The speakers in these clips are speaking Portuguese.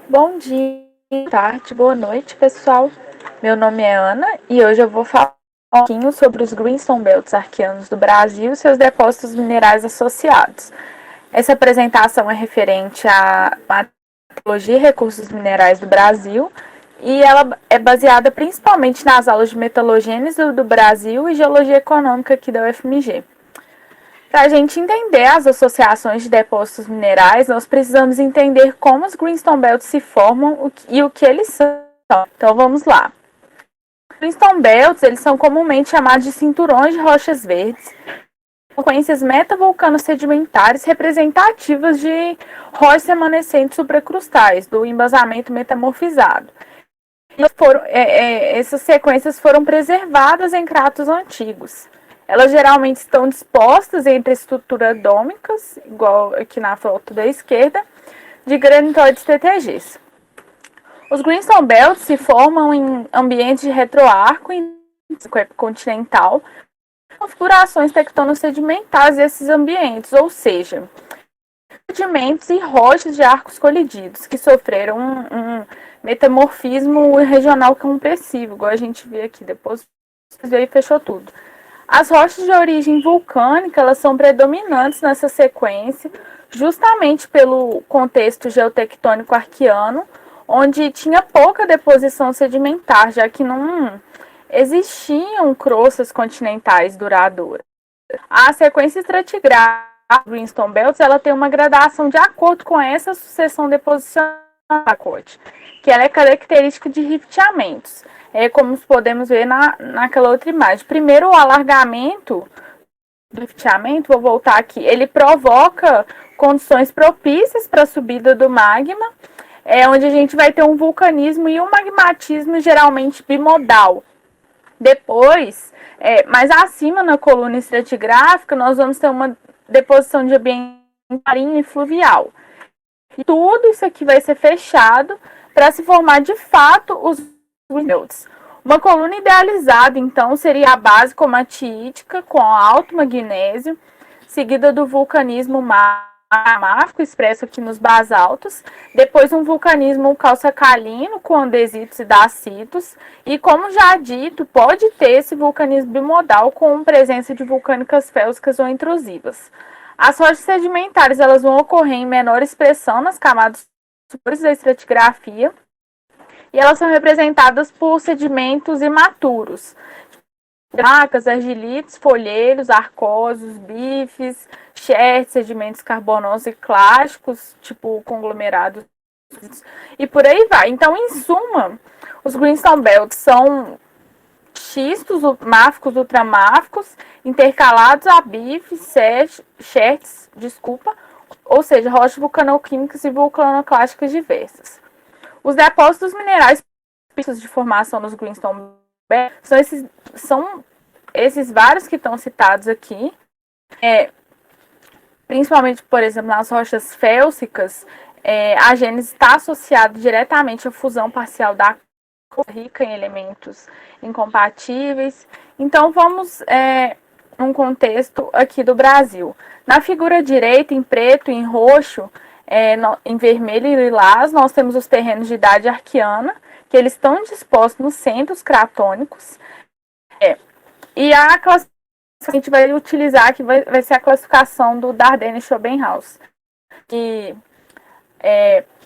Bom dia, boa tarde, boa noite, pessoal. Meu nome é Ana e hoje eu vou falar um pouquinho sobre os Greenstone Belts arqueanos do Brasil e seus depósitos minerais associados. Essa apresentação é referente à Metalurgia e Recursos Minerais do Brasil e ela é baseada principalmente nas aulas de Metalogênese do Brasil e Geologia Econômica aqui da UFMG. Para a gente entender as associações de depósitos minerais, nós precisamos entender como os Greenstone Belts se formam e o que eles são. Então vamos lá. Greenstone Belts, eles são comumente chamados de cinturões de rochas verdes, sequências metavulcano-sedimentares representativas de rochas remanescentes supracrustais, do embasamento metamorfizado. Essas sequências foram preservadas em cratos antigos. Elas geralmente estão dispostas entre estruturas dômicas, igual aqui na foto da esquerda, de granitoides TTGs. Os Greenstone Belts se formam em ambientes de retroarco continental, configurações tectonossedimentares desses ambientes, ou seja, sedimentos e rochas de arcos colididos, que sofreram um metamorfismo regional compressivo, igual a gente vê aqui, depois veio e fechou tudo. As rochas de origem vulcânica, elas são predominantes nessa sequência, justamente pelo contexto geotectônico arqueano, onde tinha pouca deposição sedimentar, já que não existiam croças continentais duradouras. A sequência estratigráfica do Greenstone Belts, ela tem uma gradação de acordo com essa sucessão deposicional do pacote, que ela é característica de rifteamentos. Como podemos ver naquela outra imagem. Primeiro, o alargamento do rifteamento, vou voltar aqui, ele provoca condições propícias para a subida do magma, onde a gente vai ter um vulcanismo e um magmatismo geralmente bimodal. Depois, mais acima na coluna estratigráfica, nós vamos ter uma deposição de ambiente marinho e fluvial. E tudo isso aqui vai ser fechado para se formar de fato os Belts. Uma coluna idealizada, então, seria a base comatítica com alto magnésio, seguida do vulcanismo magmático, expresso aqui nos basaltos, depois um vulcanismo calcicalino com andesitos e dacitos, e como já dito, pode ter esse vulcanismo bimodal com presença de vulcânicas félsicas ou intrusivas. As rochas sedimentares, elas vão ocorrer em menor expressão nas camadas superiores da estratigrafia, e elas são representadas por sedimentos imaturos, placas, argilites, folheiros, arcosos, bifes, xertes, sedimentos carbonosos e clásticos, tipo conglomerados, e por aí vai. Então, em suma, os Greenstone Belts são xistos máficos, ultramáficos, intercalados a bifes, xertes, ou seja, rochas vulcanoquímicas e vulcanoclásticas diversas. Os depósitos minerais de formação nos Greenstone Belts são esses vários que estão citados aqui, principalmente, por exemplo, nas rochas félsicas, a gênese está associada diretamente à fusão parcial da rica em elementos incompatíveis. Então, vamos num contexto aqui do Brasil. Na figura direita, em preto e em roxo, em vermelho e lilás, nós temos os terrenos de idade arqueana, que eles estão dispostos nos centros cratônicos. E a classificação que a gente vai utilizar aqui vai ser a classificação do Dardenne-Schopenhaus, que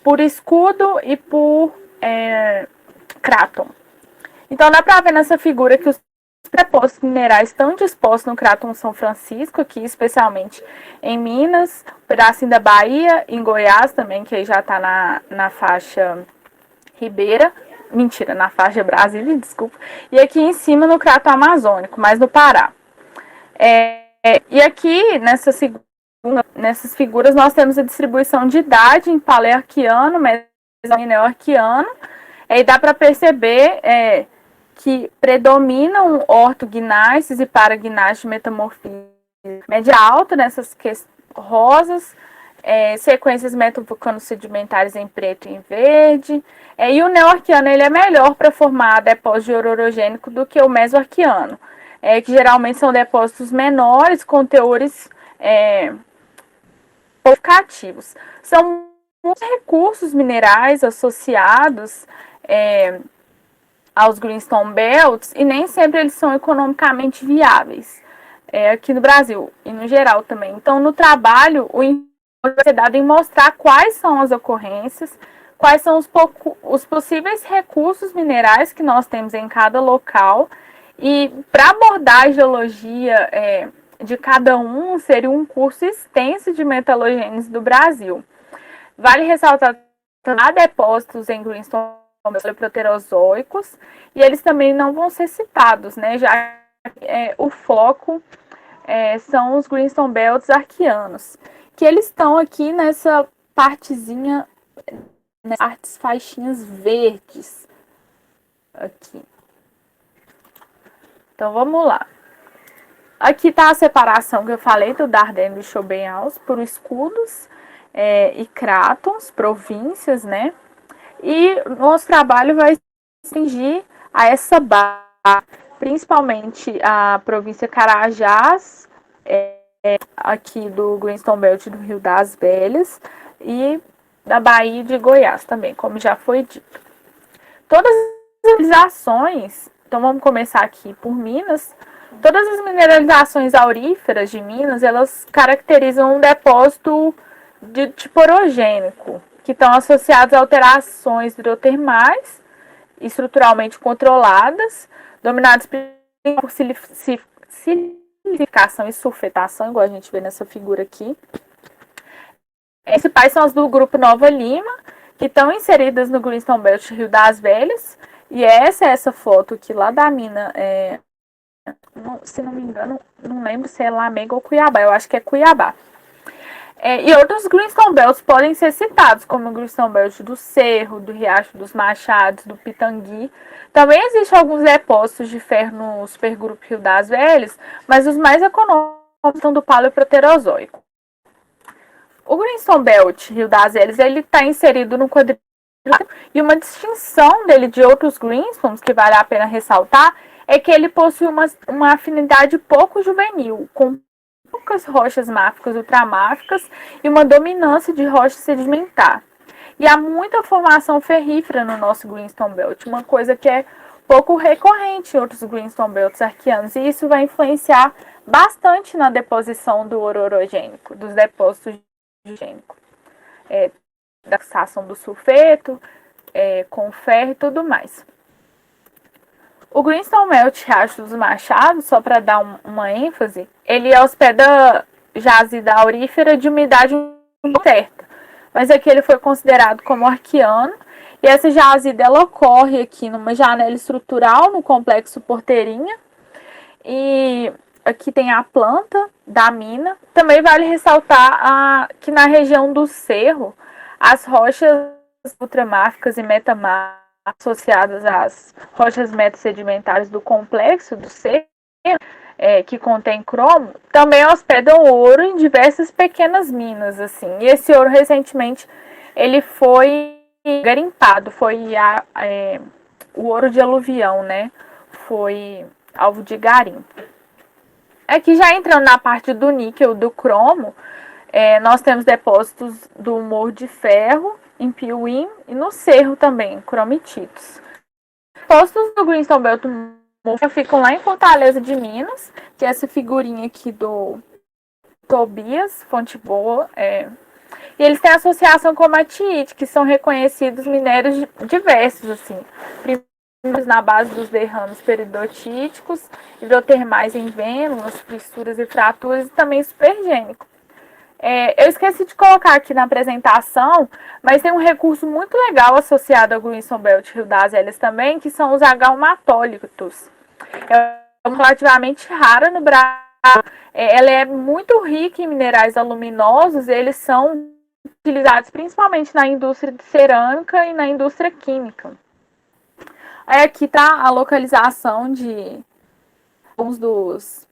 por escudo e por cráton. Então, dá para ver nessa figura que os depósitos minerais estão dispostos no Craton São Francisco, aqui especialmente em Minas, um pedacinho da Bahia, em Goiás também, que aí já está na faixa Ribeira, na faixa Brasília, desculpa, e aqui em cima no Craton Amazônico, mais no Pará. E aqui, nessas figuras, nós temos a distribuição de idade em palearquiano, mesoneoarquiano, e dá para perceber que predominam ortognáceos e paragnáceos de metamorfismo média alta nessas rosas, sequências metavulcano-sedimentares em preto e em verde, e o neoarquiano ele é melhor para formar depósito de ouro orogênico do que o mesoarquiano, que geralmente são depósitos menores com teores pouco cativos. São muitos recursos minerais associados aos Greenstone Belts e nem sempre eles são economicamente viáveis aqui no Brasil e no geral também. Então, no trabalho, o vai ser dado em mostrar quais são as ocorrências, quais são os possíveis recursos minerais que nós temos em cada local. E para abordar a geologia de cada um, seria um curso extenso de metalogênese do Brasil. Vale ressaltar que há depósitos em Greenstone proterozoicos e eles também não vão ser citados, né? Já o foco são os Greenstone Belts arqueanos, que eles estão aqui nessa partezinha, nessas faixinhas verdes aqui. Então vamos lá. Aqui está a separação que eu falei do Dardenne e do Chaubenhaus por escudos e crátons, províncias, né? E nosso trabalho vai se restringir a essa barra, principalmente a província Carajás, aqui do Greenstone Belt do Rio das Velhas e da Bahia de Goiás também, como já foi dito. Todas as mineralizações, então vamos começar aqui por Minas. Todas as mineralizações auríferas de Minas, elas caracterizam um depósito de tipo orogênico, que estão associados a alterações hidrotermais, estruturalmente controladas, dominadas por silicificação e sulfetação, igual a gente vê nessa figura aqui. As principais são as do grupo Nova Lima, que estão inseridas no Greenstone Belt Rio das Velhas, e essa foto aqui lá da mina, se não me engano, não lembro se é Lamego ou Cuiabá, eu acho que é Cuiabá. E outros Greenstone Belts podem ser citados, como o Greenstone Belt do Cerro, do Riacho dos Machados, do Pitangui. Também existem alguns depósitos de ferro no supergrupo Rio das Velhas, mas os mais econômicos são do Paleoproterozoico. O Greenstone Belt Rio das Velhas está inserido no quadrilátero, e uma distinção dele de outros Greenstones que vale a pena ressaltar é que ele possui uma afinidade pouco juvenil, com poucas rochas máficas ultramáficas e uma dominância de rocha sedimentar. E há muita formação ferrífera no nosso Greenstone Belt, uma coisa que é pouco recorrente em outros Greenstone Belts arqueanos, e isso vai influenciar bastante na deposição do ouro orogênico, dos depósitos de orogênico, da fixação do sulfeto, com ferro e tudo mais. O Greenstone Belt Riacho dos Machados, só para dar uma ênfase, ele hospeda jazida aurífera de umidade certa, mas aqui ele foi considerado como arqueano, e essa jazida ela ocorre aqui numa janela estrutural no complexo Porteirinha, e aqui tem a planta da mina. Também vale ressaltar que na região do Cerro, as rochas ultramáficas e metamáficas associadas às rochas metasedimentares do complexo do Cerro, que contém cromo, também hospedam ouro em diversas pequenas minas, assim. E esse ouro, recentemente, ele foi garimpado, foi o ouro de aluvião, né? Foi alvo de garimpo. Aqui já entrando na parte do níquel, do cromo, nós temos depósitos do Morro de Ferro, em Piuí, e no Cerro também, cromititos. Depósitos do Greenstone Belt ficam lá em Fortaleza de Minas, que é essa figurinha aqui do Tobias, Fonte Boa, e eles têm associação com a matite, que são reconhecidos minérios diversos, assim, na base dos derrames peridotíticos, hidrotermais em vênulas, fissuras e fraturas, e também supergênico. Eu esqueci de colocar aqui na apresentação, mas tem um recurso muito legal associado ao Greenstone Belt Rio das Velhas também, que são os agaumatólitos. É relativamente rara no Brasil. Ela é muito rica em minerais aluminosos, e eles são utilizados principalmente na indústria de cerâmica e na indústria química. Aí aqui está a localização de alguns dos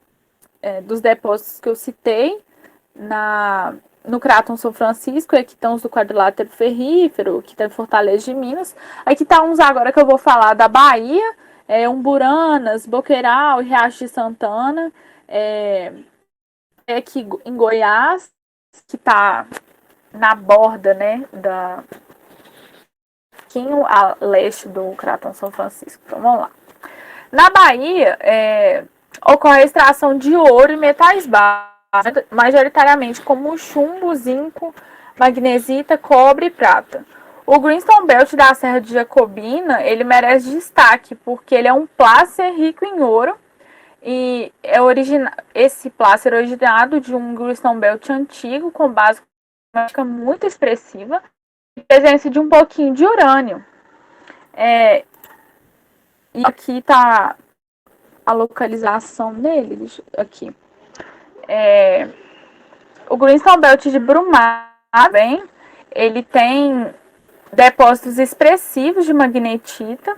depósitos que eu citei no Craton São Francisco. Aqui estão os do quadrilátero ferrífero, aqui está em Fortaleza de Minas. Aqui está uns agora que eu vou falar da Bahia, Umburanas, Boqueiral, Riacho de Santana, aqui em Goiás, que está na borda, né, da pouquinho a leste do Cratão São Francisco. Então vamos lá. Na Bahia, ocorre a extração de ouro e metais básicos, majoritariamente como chumbo, zinco, magnesita, cobre e prata. O Greenstone Belt da Serra de Jacobina, ele merece destaque porque ele é um plácer rico em ouro e esse plácer é originado de um Greenstone Belt antigo com base muito expressiva e presença de um pouquinho de urânio. E aqui está a localização dele, aqui. O Greenstone Belt de Brumar, bem, ele tem depósitos expressivos de magnetita,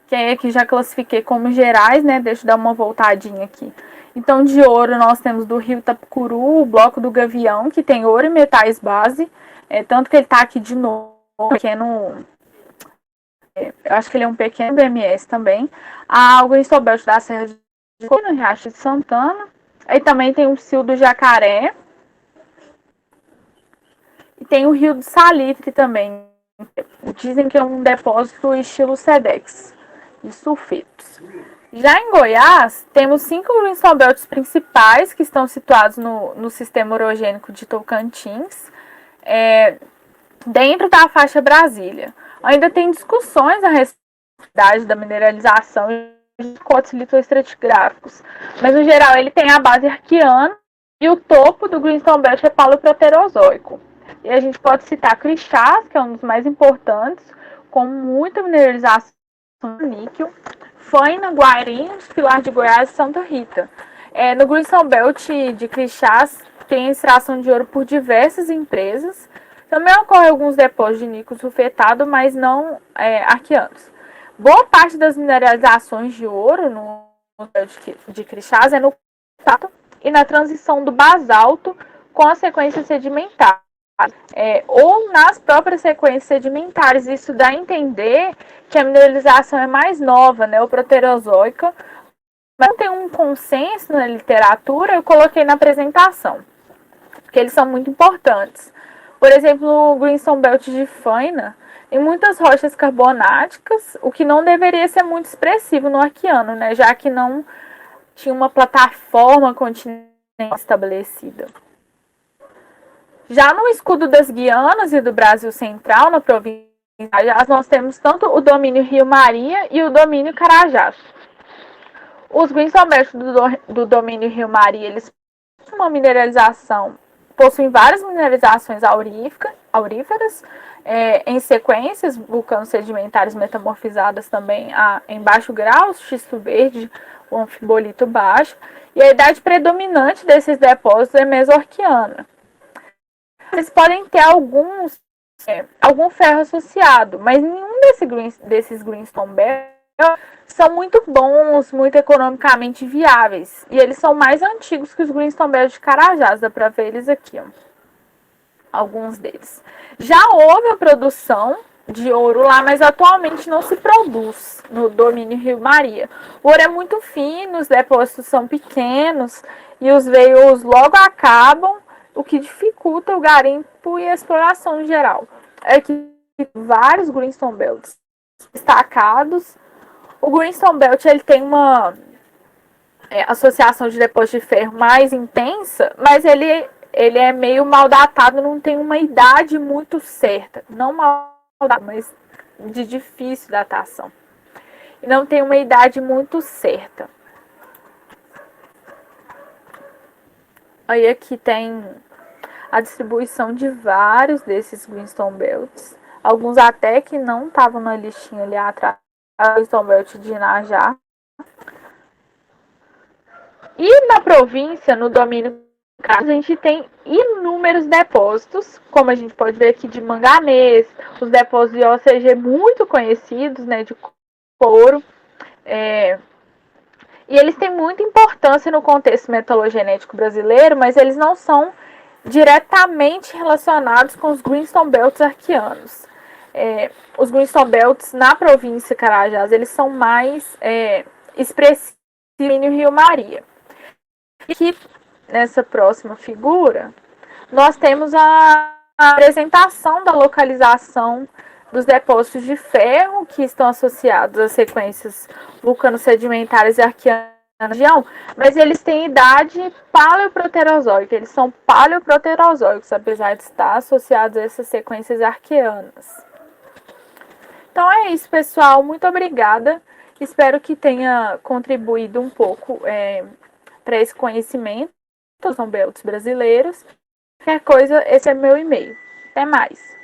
que aí aqui já classifiquei como gerais, né? Deixa eu dar uma voltadinha aqui. Então, de ouro, nós temos do Rio Itapicuru, o Bloco do Gavião, que tem ouro e metais base, tanto que ele está aqui de novo, pequeno, eu acho que ele é um pequeno BMS também. O Greenstone Belt da Serra de Jacobina, no Riacho de Santana. Aí também tem o Cio do Jacaré. E tem o Rio do Salitre também. Dizem que é um depósito estilo Sedex, de sulfitos. Já em Goiás, temos 5 Greenstone Belts principais que estão situados no sistema orogênico de Tocantins, dentro da faixa Brasília. Ainda tem discussões a respeito da mineralização de cortes litoestratigráficos, mas no geral ele tem a base arqueana e o topo do Greenstone Belt é paleoproterozoico. E a gente pode citar Crixás, que é um dos mais importantes, com muita mineralização de níquel, Faina, Guarinos, Pilar de Goiás e Santa Rita. No Greenstone Belt de Crixás tem extração de ouro por diversas empresas. Também ocorrem alguns depósitos de níquel sulfetado, mas não arqueanos. Boa parte das mineralizações de ouro no Belt de Crixás é no contato e na transição do basalto com a sequência sedimentar. Ou nas próprias sequências sedimentares. Isso dá a entender que a mineralização é mais nova, né, ou proterozoica, mas não tem um consenso na literatura, eu coloquei na apresentação, porque eles são muito importantes. Por exemplo, no Greenstone Belt de Faina, tem muitas rochas carbonáticas, o que não deveria ser muito expressivo no arqueano, né, já que não tinha uma plataforma continental estabelecida. Já no escudo das Guianas e do Brasil Central, na província de Carajás, nós temos tanto o domínio Rio Maria e o domínio Carajás. Os Greenstone Belt do domínio Rio Maria, eles possuem várias mineralizações auríferas, em sequências, vulcanos sedimentares metamorfizadas também em baixo grau, xisto verde, o anfibolito baixo, e a idade predominante desses depósitos é mesoarquiana. Eles podem ter algum ferro associado, mas nenhum desses Greenstone Belt são muito bons, muito economicamente viáveis. E eles são mais antigos que os Greenstone Belt de Carajás, dá para ver eles aqui, ó. Alguns deles. Já houve a produção de ouro lá, mas atualmente não se produz no domínio Rio Maria. O ouro é muito fino, os depósitos são pequenos e os veios logo acabam, o que dificulta o garimpo e a exploração em geral. Aqui vários Greenstone Belts destacados. O Greenstone Belt ele tem uma associação de depósito de ferro mais intensa, mas ele é meio mal datado, não tem uma idade muito certa. Não mal datado, mas de difícil datação. E não tem uma idade muito certa. Aí aqui tem a distribuição de vários desses Greenstone Belts. Alguns até que não estavam na listinha ali atrás. A Greenstone Belt de Inajá. E na província, no domínio, a gente tem inúmeros depósitos, como a gente pode ver aqui de manganês, os depósitos de OCG muito conhecidos, né, de couro. E eles têm muita importância no contexto metalogenético brasileiro, mas eles não são diretamente relacionados com os Greenstone Belts arqueanos. Os Greenstone Belts na província Carajás, eles são mais expressivos no Rio Maria. E aqui, nessa próxima figura, nós temos a apresentação da localização dos depósitos de ferro que estão associados às sequências vulcano-sedimentares e arqueanas da região, mas eles têm idade paleoproterozoica, eles são paleoproterozoicos, apesar de estar associados a essas sequências arqueanas. Então é isso, pessoal. Muito obrigada. Espero que tenha contribuído um pouco para esse conhecimento dos belts brasileiros. Qualquer coisa, esse é meu e-mail. Até mais.